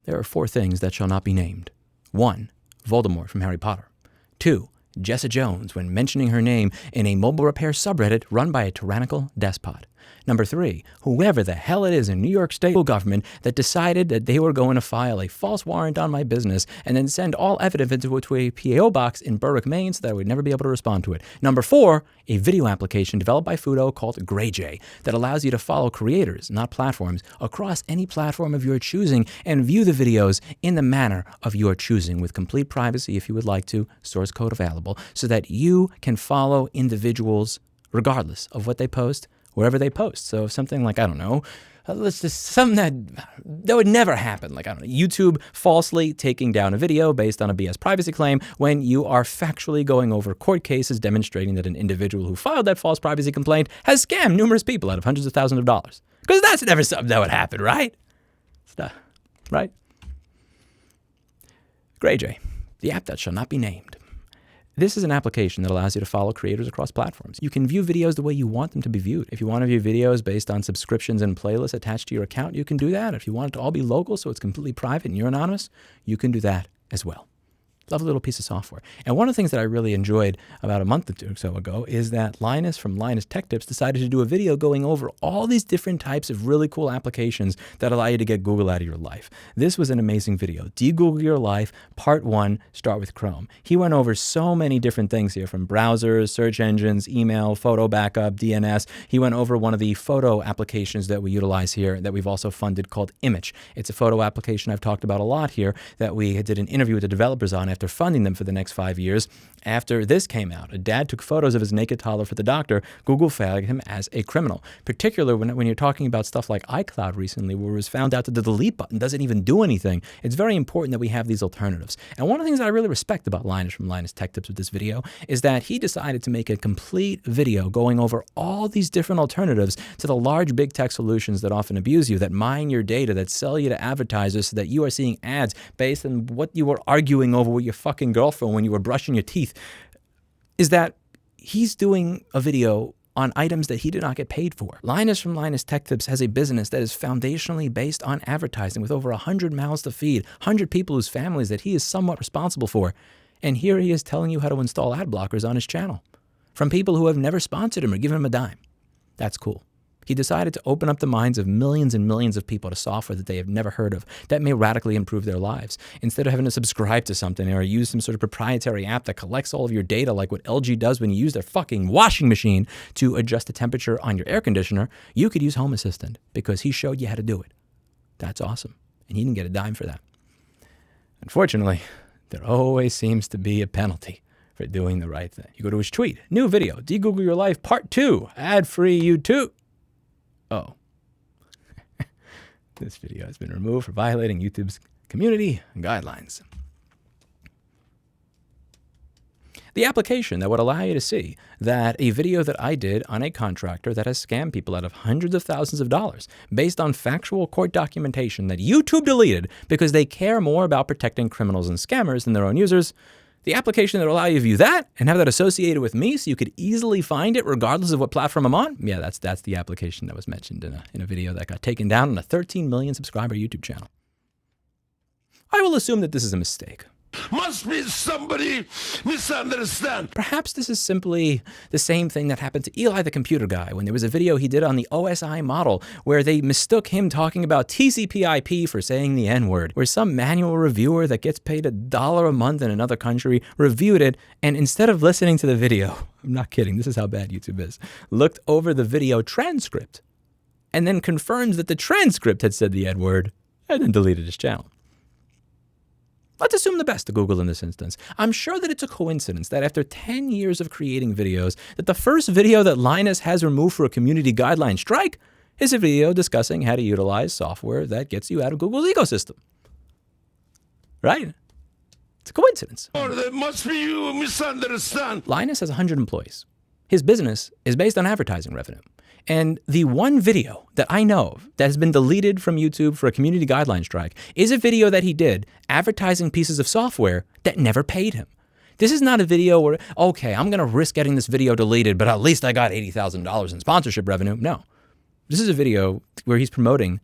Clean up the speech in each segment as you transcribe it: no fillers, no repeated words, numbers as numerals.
There are 4 things that shall not be named. 1. Voldemort from Harry Potter. 2. Jessa Jones when mentioning her name in a mobile repair subreddit run by a tyrannical despot. Number 3, whoever the hell it is in New York State government that decided that they were going to file a false warrant on my business and then send all evidence to a PO box in Berwick, Maine so that I would never be able to respond to it. Number 4, a video application developed by Fudo called GrayJ that allows you to follow creators, not platforms, across any platform of your choosing and view the videos in the manner of your choosing with complete privacy if you would like to, source code available, so that you can follow individuals regardless of what they post, wherever they post. So if something like, I don't know, let's just something that would never happen. Like, I don't know, YouTube falsely taking down a video based on a BS privacy claim when you are factually going over court cases demonstrating that an individual who filed that false privacy complaint has scammed numerous people out of hundreds of thousands of dollars. Because that's never something that would happen, right? It's not, right? GrayJ, the app that shall not be named. This is an application that allows you to follow creators across platforms. You can view videos the way you want them to be viewed. If you want to view videos based on subscriptions and playlists attached to your account, you can do that. If you want it to all be local so it's completely private and you're anonymous, you can do that as well. Lovely little piece of software. And one of the things that I really enjoyed about a month or 2 or so ago is that Linus from LinusTechTips decided to do a video going over all these different types of really cool applications that allow you to get Google out of your life. This was an amazing video. De-Google Your Life, Part 1, Start with Chrome. He went over so many different things here, from browsers, search engines, email, photo backup, DNS. He went over one of the photo applications that we utilize here that we've also funded called Image. It's a photo application I've talked about a lot here that we did an interview with the developers on after funding them for the next 5 years. After this came out, a dad took photos of his naked toddler for the doctor. Google flagged him as a criminal, particularly when you're talking about stuff like iCloud recently, where it was found out that the delete button doesn't even do anything. It's very important that we have these alternatives. And one of the things that I really respect about Linus from LinusTechTips with this video is that he decided to make a complete video going over all these different alternatives to the large big tech solutions that often abuse you, that mine your data, that sell you to advertisers so that you are seeing ads based on what you were arguing over with your fucking girlfriend when you were brushing your teeth. Is that he's doing a video on items that he did not get paid for. Linus from LinusTechTips has a business that is foundationally based on advertising with over 100 mouths to feed, 100 people whose families that he is somewhat responsible for. And here he is telling you how to install ad blockers on his channel from people who have never sponsored him or given him a dime. That's cool. He decided to open up the minds of millions and millions of people to software that they have never heard of that may radically improve their lives. Instead of having to subscribe to something or use some sort of proprietary app that collects all of your data like what LG does when you use their fucking washing machine to adjust the temperature on your air conditioner, you could use Home Assistant because he showed you how to do it. That's awesome. And he didn't get a dime for that. Unfortunately, there always seems to be a penalty for doing the right thing. You go to his tweet, new video, De-Google Your Life Part 2, ad-free YouTube. Oh, this video has been removed for violating YouTube's community guidelines. The application that would allow you to see that a video that I did on a contractor that has scammed people out of hundreds of thousands of dollars based on factual court documentation that YouTube deleted because they care more about protecting criminals and scammers than their own users. The application that will allow you to view that and have that associated with me so you could easily find it regardless of what platform I'm on. Yeah, that's the application that was mentioned in a video that got taken down on a 13 million subscriber YouTube channel. I will assume that this is a mistake. Must be somebody misunderstand. Perhaps this is simply the same thing that happened to Eli the computer guy when there was a video he did on the OSI model where they mistook him talking about TCP/IP for saying the N-word, where some manual reviewer that gets paid $1 a month in another country reviewed it, and instead of listening to the video, I'm not kidding, this is how bad YouTube is, looked over the video transcript and then confirmed that the transcript had said the N-word and then deleted his channel. Let's assume the best to Google in this instance. I'm sure that it's a coincidence that after 10 years of creating videos, that the first video that Linus has removed for a community guideline strike is a video discussing how to utilize software that gets you out of Google's ecosystem. Right? It's a coincidence. Or that must be you misunderstand. Linus has 100 employees. His business is based on advertising revenue. And the one video that I know of that has been deleted from YouTube for a community guideline strike is a video that he did advertising pieces of software that never paid him. This is not a video where, okay, I'm going to risk getting this video deleted, but at least I got $80,000 in sponsorship revenue. No. This is a video where he's promoting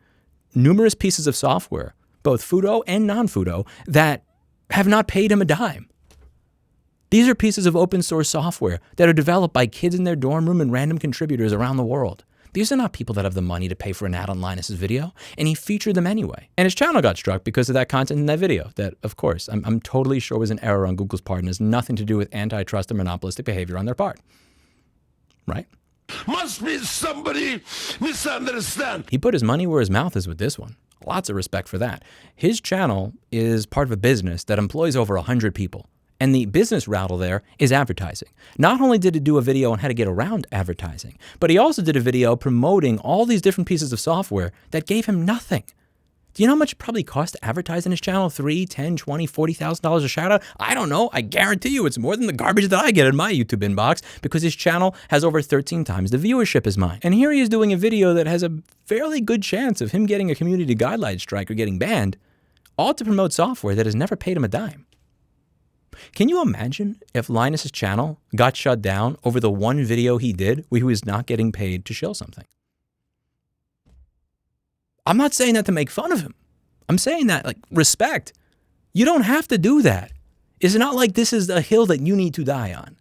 numerous pieces of software both Fudo and non-Fudo, that have not paid him a dime. These are pieces of open source software that are developed by kids in their dorm room and random contributors around the world. These are not people that have the money to pay for an ad on Linus's video, and he featured them anyway. And his channel got struck because of that content in that video that, of course, I'm totally sure was an error on Google's part and has nothing to do with antitrust or monopolistic behavior on their part. Right? Must be somebody misunderstand. He put his money where his mouth is with this one. Lots of respect for that. His channel is part of a business that employs over 100 people. And the business rattle there is advertising. Not only did he do a video on how to get around advertising, but he also did a video promoting all these different pieces of software that gave him nothing. Do you know how much it probably cost to advertise in his channel? $3, $10, $20, $40,000 a shout out? I don't know. I guarantee you it's more than the garbage that I get in my YouTube inbox because his channel has over 13 times the viewership as mine. And here he is doing a video that has a fairly good chance of him getting a community guideline strike or getting banned, all to promote software that has never paid him a dime. Can you imagine if Linus's channel got shut down over the one video he did where he was not getting paid to shill something? I'm not saying that to make fun of him. I'm saying that, like, respect. You don't have to do that. It's not like this is a hill that you need to die on.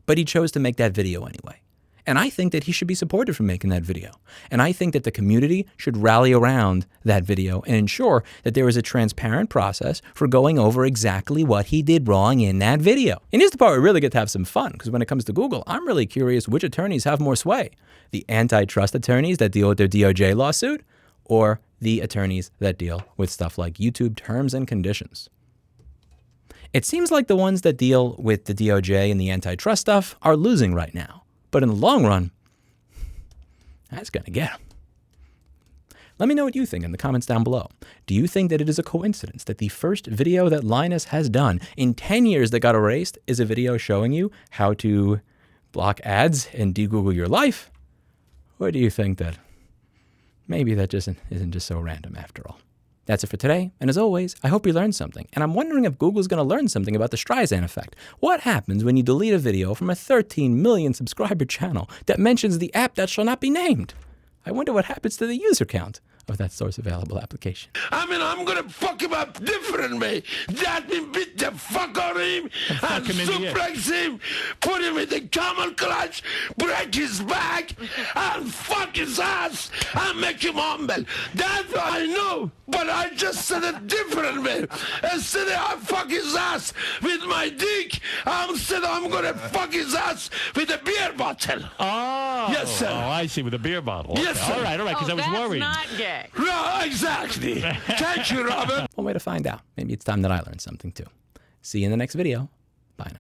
But he chose to make that video anyway. And I think that he should be supported for making that video. And I think that the community should rally around that video and ensure that there is a transparent process for going over exactly what he did wrong in that video. And here's the part where we really get to have some fun, because when it comes to Google, I'm really curious which attorneys have more sway. The antitrust attorneys that deal with their DOJ lawsuit, or the attorneys that deal with stuff like YouTube terms and conditions. It seems like the ones that deal with the DOJ and the antitrust stuff are losing right now. But in the long run, that's going to get him. Let me know what you think in the comments down below. Do you think that it is a coincidence that the first video that Linus has done in 10 years that got erased is a video showing you how to block ads and de-Google your life? Or do you think that maybe that just isn't just so random after all? That's it for today, and as always, I hope you learned something, and I'm wondering if Google's going to learn something about the Streisand effect. What happens when you delete a video from a 13 million subscriber channel that mentions the app that shall not be named? I wonder what happens to the user count of that source available application. I mean, I'm gonna fuck him up differently. That means beat the fuck out of him and suplex him, put him in the camel clutch, break his back, and fuck his ass and make him humble. That's what I know, but I just said it differently. Instead of I fuck his ass with my dick, instead I'm gonna fuck his ass with a beer bottle. Oh, yes, sir. Oh, I see, with a beer bottle. Yes, okay. sir. All right, because I was worried. That's not gay. No, exactly. Thank you, Robert. One way to find out. Maybe it's time that I learned something too. See you in the next video.